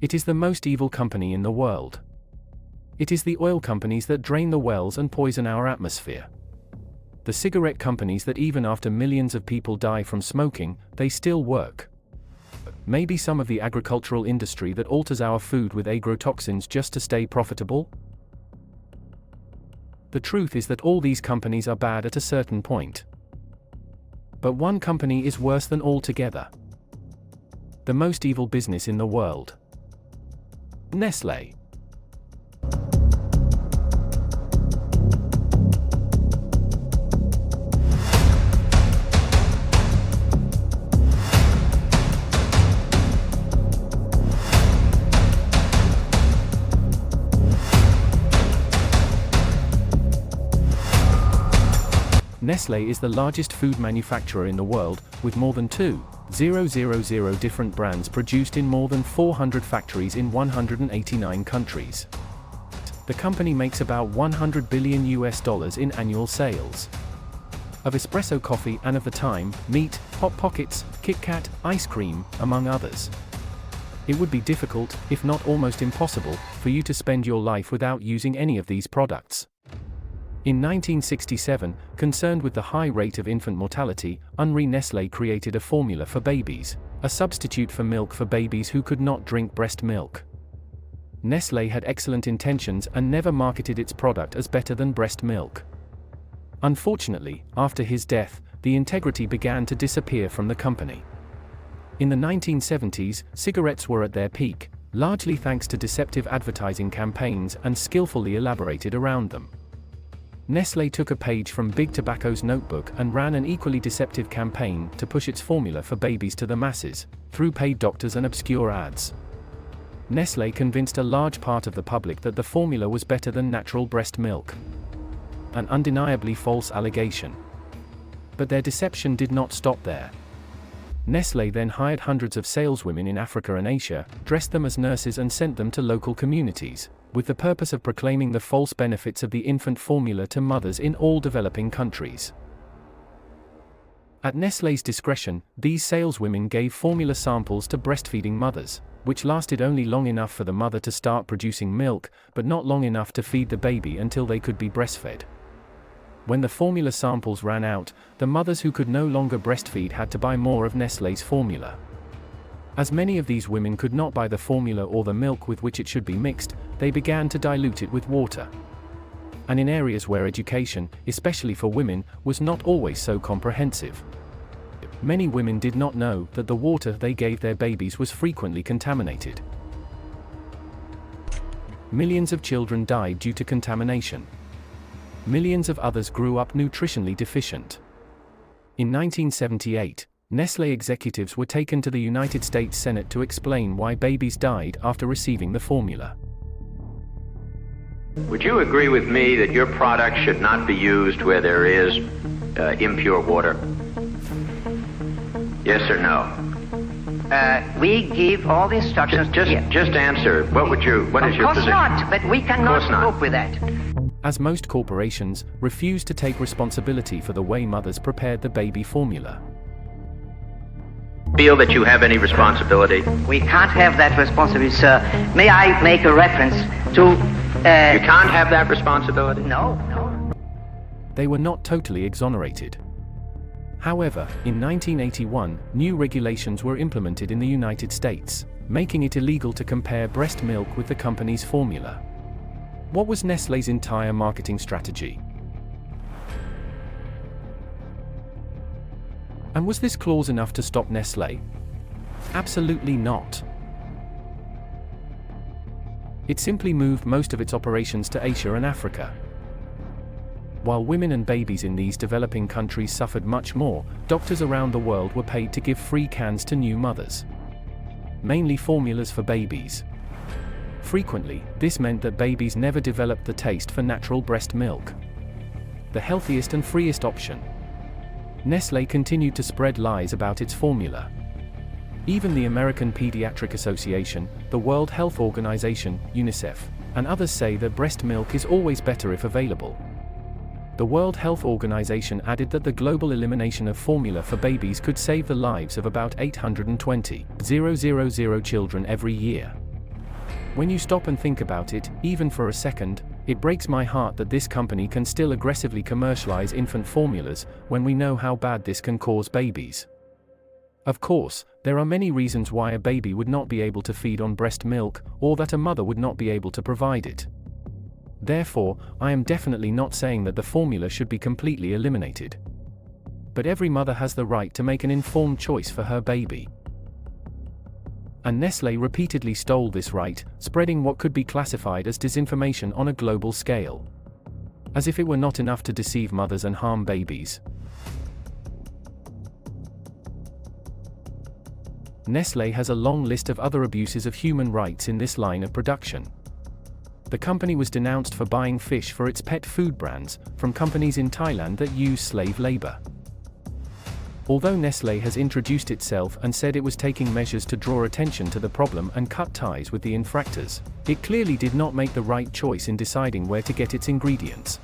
It is the most evil company in the world. It is the oil companies that drain the wells and poison our atmosphere. The cigarette companies that even after millions of people die from smoking, they still work. Maybe some of the agricultural industry that alters our food with agrotoxins just to stay profitable? The truth is that all these companies are bad at a certain point. But one company is worse than all together. The most evil business in the world. Nestlé. Nestlé is the largest food manufacturer in the world, with more than 2,000 different brands produced in more than 400 factories in 189 countries. The company makes about $100 billion in annual sales. Of espresso coffee and of the time, meat, Hot Pockets, Kit Kat, ice cream, among others. It would be difficult, if not almost impossible, for you to spend your life without using any of these products. In 1967, concerned with the high rate of infant mortality, Nestlé created a formula for babies, a substitute for milk for babies who could not drink breast milk. Nestlé had excellent intentions and never marketed its product as better than breast milk. Unfortunately, after his death, the integrity began to disappear from the company. In the 1970s, cigarettes were at their peak, largely thanks to deceptive advertising campaigns and skillfully elaborated around them. Nestlé took a page from Big Tobacco's notebook and ran an equally deceptive campaign to push its formula for babies to the masses, through paid doctors and obscure ads. Nestlé convinced a large part of the public that the formula was better than natural breast milk. An undeniably false allegation. But their deception did not stop there. Nestlé then hired hundreds of saleswomen in Africa and Asia, dressed them as nurses and sent them to local communities, with the purpose of proclaiming the false benefits of the infant formula to mothers in all developing countries. At Nestlé's discretion, these saleswomen gave formula samples to breastfeeding mothers, which lasted only long enough for the mother to start producing milk, but not long enough to feed the baby until they could be breastfed. When the formula samples ran out, the mothers who could no longer breastfeed had to buy more of Nestlé's formula. As many of these women could not buy the formula or the milk with which it should be mixed, they began to dilute it with water. And in areas where education, especially for women, was not always so comprehensive. Many women did not know that the water they gave their babies was frequently contaminated. Millions of children died due to contamination. Millions of others grew up nutritionally deficient. In 1978, Nestlé executives were taken to the United States Senate to explain why babies died after receiving the formula. Would you agree with me that your product should not be used where there is impure water? Yes or no? We give all the instructions. Just answer. What is your position? Of course not, but we cannot cope with that. As most corporations refused to take responsibility for the way mothers prepared the baby formula. Feel that you have any responsibility? We can't have that responsibility, sir. May I make a reference to... You can't have that responsibility? No. They were not totally exonerated. However, in 1981, new regulations were implemented in the United States, making it illegal to compare breast milk with the company's formula. What was Nestlé's entire marketing strategy? And was this clause enough to stop Nestlé? Absolutely not. It simply moved most of its operations to Asia and Africa. While women and babies in these developing countries suffered much more, doctors around the world were paid to give free cans to new mothers. Mainly formulas for babies. Frequently, this meant that babies never developed the taste for natural breast milk. The healthiest and freest option. Nestlé continued to spread lies about its formula. Even the American Pediatric Association, the World Health Organization, UNICEF, and others say that breast milk is always better if available. The World Health Organization added that the global elimination of formula for babies could save the lives of about 820,000 children every year. When you stop and think about it, even for a second, it breaks my heart that this company can still aggressively commercialize infant formulas when we know how bad this can cause babies. Of course, there are many reasons why a baby would not be able to feed on breast milk, or that a mother would not be able to provide it. Therefore, I am definitely not saying that the formula should be completely eliminated. But every mother has the right to make an informed choice for her baby. And Nestlé repeatedly stole this right, spreading what could be classified as disinformation on a global scale. As if it were not enough to deceive mothers and harm babies. Nestlé has a long list of other abuses of human rights in this line of production. The company was denounced for buying fish for its pet food brands from companies in Thailand that use slave labor. Although Nestlé has introduced itself and said it was taking measures to draw attention to the problem and cut ties with the infractors, it clearly did not make the right choice in deciding where to get its ingredients.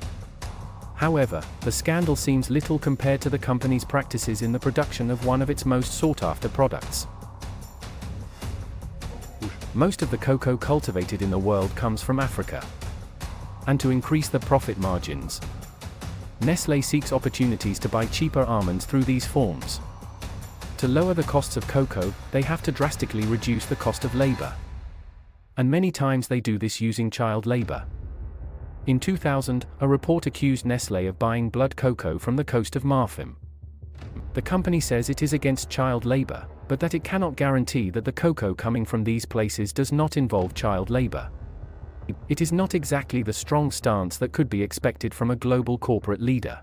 However, the scandal seems little compared to the company's practices in the production of one of its most sought-after products. Most of the cocoa cultivated in the world comes from Africa. And to increase the profit margins, Nestlé seeks opportunities to buy cheaper almonds through these forms. To lower the costs of cocoa, they have to drastically reduce the cost of labor. And many times they do this using child labor. In 2000, a report accused Nestlé of buying blood cocoa from the coast of Marfim. The company says it is against child labor, but that it cannot guarantee that the cocoa coming from these places does not involve child labor. It is not exactly the strong stance that could be expected from a global corporate leader.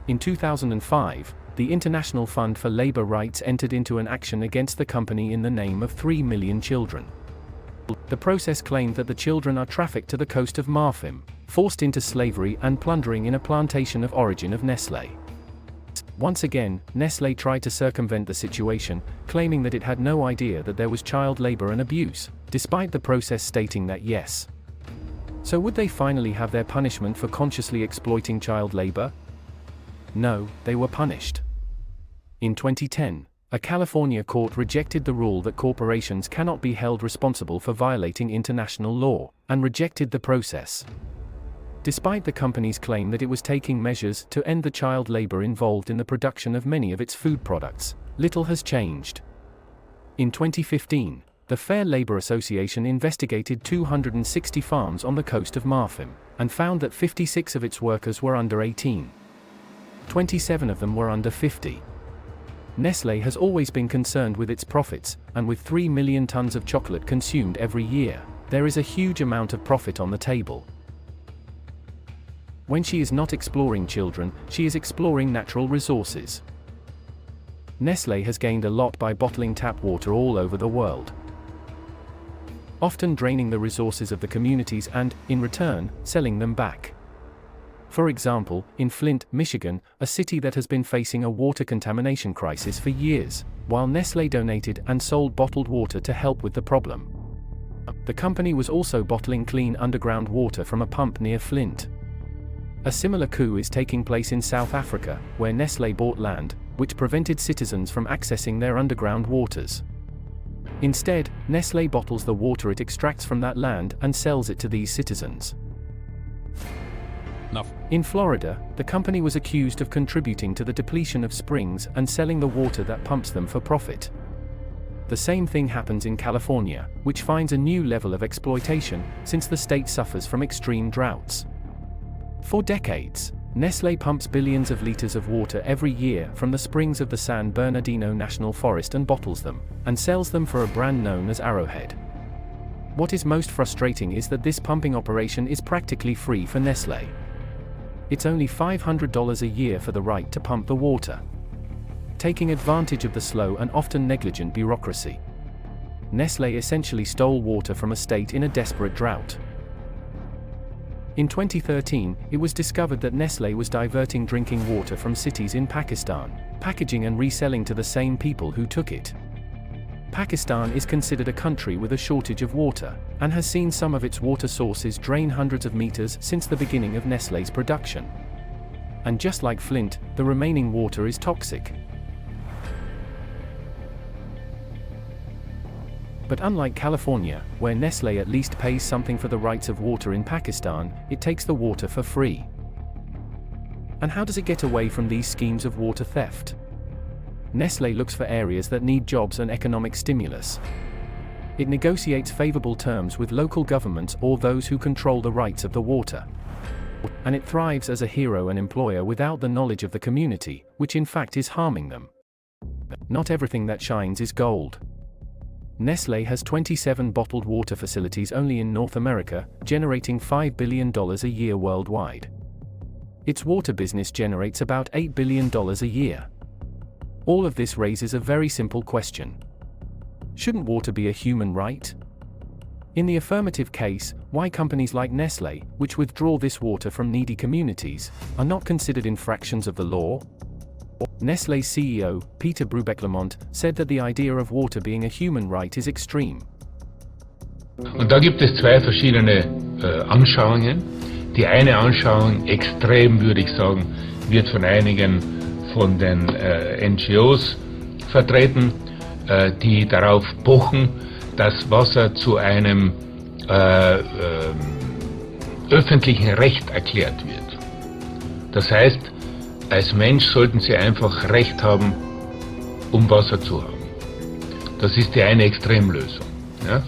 In 2005, the International Fund for Labor Rights entered into an action against the company in the name of 3 million children. The process claimed that the children are trafficked to the coast of Marfim, forced into slavery and plundering in a plantation of origin of Nestlé. Once again, Nestlé tried to circumvent the situation, claiming that it had no idea that there was child labor and abuse, despite the process stating that yes. So would they finally have their punishment for consciously exploiting child labor? No, they were punished. In 2010, a California court rejected the rule that corporations cannot be held responsible for violating international law, and rejected the process. Despite the company's claim that it was taking measures to end the child labor involved in the production of many of its food products, little has changed. In 2015, the Fair Labor Association investigated 260 farms on the coast of Marfim, and found that 56 of its workers were under 18. 27 of them were under 50. Nestlé has always been concerned with its profits, and with 3 million tons of chocolate consumed every year, there is a huge amount of profit on the table. When she is not exploring children, she is exploring natural resources. Nestlé has gained a lot by bottling tap water all over the world, often draining the resources of the communities and, in return, selling them back. For example, in Flint, Michigan, a city that has been facing a water contamination crisis for years, while Nestlé donated and sold bottled water to help with the problem. The company was also bottling clean underground water from a pump near Flint. A similar coup is taking place in South Africa, where Nestlé bought land, which prevented citizens from accessing their underground waters. Instead, Nestlé bottles the water it extracts from that land and sells it to these citizens. In Florida, the company was accused of contributing to the depletion of springs and selling the water that pumps them for profit. The same thing happens in California, which finds a new level of exploitation, since the state suffers from extreme droughts. For decades, Nestlé pumps billions of liters of water every year from the springs of the San Bernardino National Forest and bottles them, and sells them for a brand known as Arrowhead. What is most frustrating is that this pumping operation is practically free for Nestlé. It's only $500 a year for the right to pump the water, taking advantage of the slow and often negligent bureaucracy. Nestlé essentially stole water from a state in a desperate drought. In 2013, it was discovered that Nestlé was diverting drinking water from cities in Pakistan, packaging and reselling to the same people who took it. Pakistan is considered a country with a shortage of water, and has seen some of its water sources drain hundreds of meters since the beginning of Nestlé's production. And just like Flint, the remaining water is toxic. But unlike California, where Nestlé at least pays something for the rights of water in Pakistan, it takes the water for free. And how does it get away from these schemes of water theft? Nestlé looks for areas that need jobs and economic stimulus. It negotiates favorable terms with local governments or those who control the rights of the water. And it thrives as a hero and employer without the knowledge of the community, which in fact is harming them. Not everything that shines is gold. Nestlé has 27 bottled water facilities only in North America, generating $5 billion a year worldwide. Its water business generates about $8 billion a year. All of this raises a very simple question. Shouldn't water be a human right? In the affirmative case, why companies like Nestlé, which withdraw this water from needy communities, are not considered infractions of the law? Nestlé's CEO, Peter Brubeck-Lamont, said that the idea of water being a human right is extreme. Und da gibt es zwei verschiedene Anschauungen. Die eine Anschauung, extrem würde ich sagen, wird von einigen von den NGOs vertreten, die darauf pochen, dass Wasser zu einem öffentlichen Recht erklärt wird. Das heißt, als Mensch sollten sie einfach Recht haben, Wasser zu haben. Das ist die eine Extremlösung. Ja?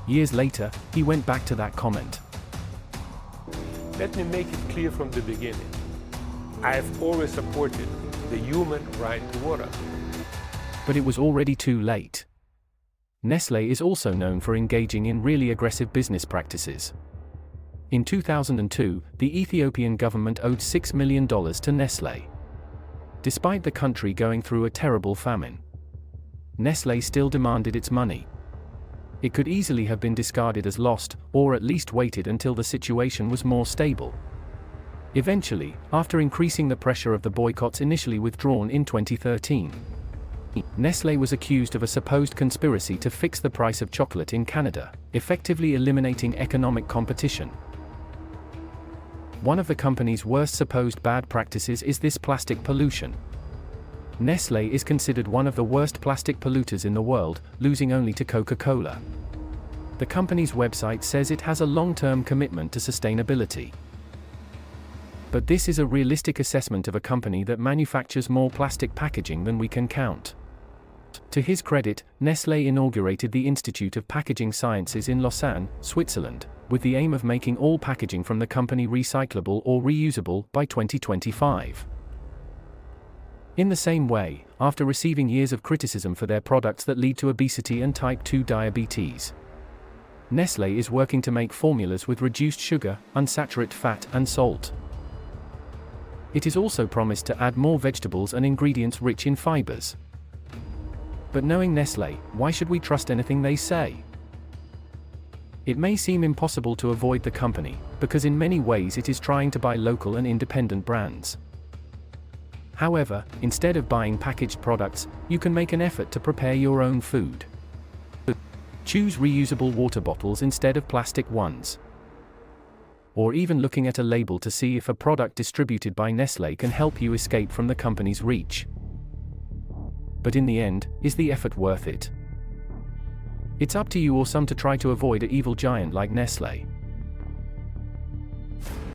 Years later, he went back to that comment. Let me make it clear from the beginning. I have always supported the human right to water. But it was already too late. Nestlé is also known for engaging in really aggressive business practices. In 2002, the Ethiopian government owed $6 million to Nestlé. Despite the country going through a terrible famine, Nestlé still demanded its money. It could easily have been discarded as lost, or at least waited until the situation was more stable. Eventually, after increasing the pressure of the boycotts initially withdrawn in 2013, Nestlé was accused of a supposed conspiracy to fix the price of chocolate in Canada, effectively eliminating economic competition. One of the company's worst supposed bad practices is this plastic pollution. Nestlé is considered one of the worst plastic polluters in the world, losing only to Coca-Cola. The company's website says it has a long-term commitment to sustainability. But this is a realistic assessment of a company that manufactures more plastic packaging than we can count. To his credit, Nestlé inaugurated the Institute of Packaging Sciences in Lausanne, Switzerland, with the aim of making all packaging from the company recyclable or reusable by 2025. In the same way, after receiving years of criticism for their products that lead to obesity and type 2 diabetes, Nestlé is working to make formulas with reduced sugar, unsaturated fat and salt. It is also promised to add more vegetables and ingredients rich in fibers. But knowing Nestlé, why should we trust anything they say? It may seem impossible to avoid the company, because in many ways it is trying to buy local and independent brands. However, instead of buying packaged products, you can make an effort to prepare your own food. Choose reusable water bottles instead of plastic ones. Or even looking at a label to see if a product distributed by Nestlé can help you escape from the company's reach. But in the end, is the effort worth it? It's up to you or some to try to avoid an evil giant like Nestlé.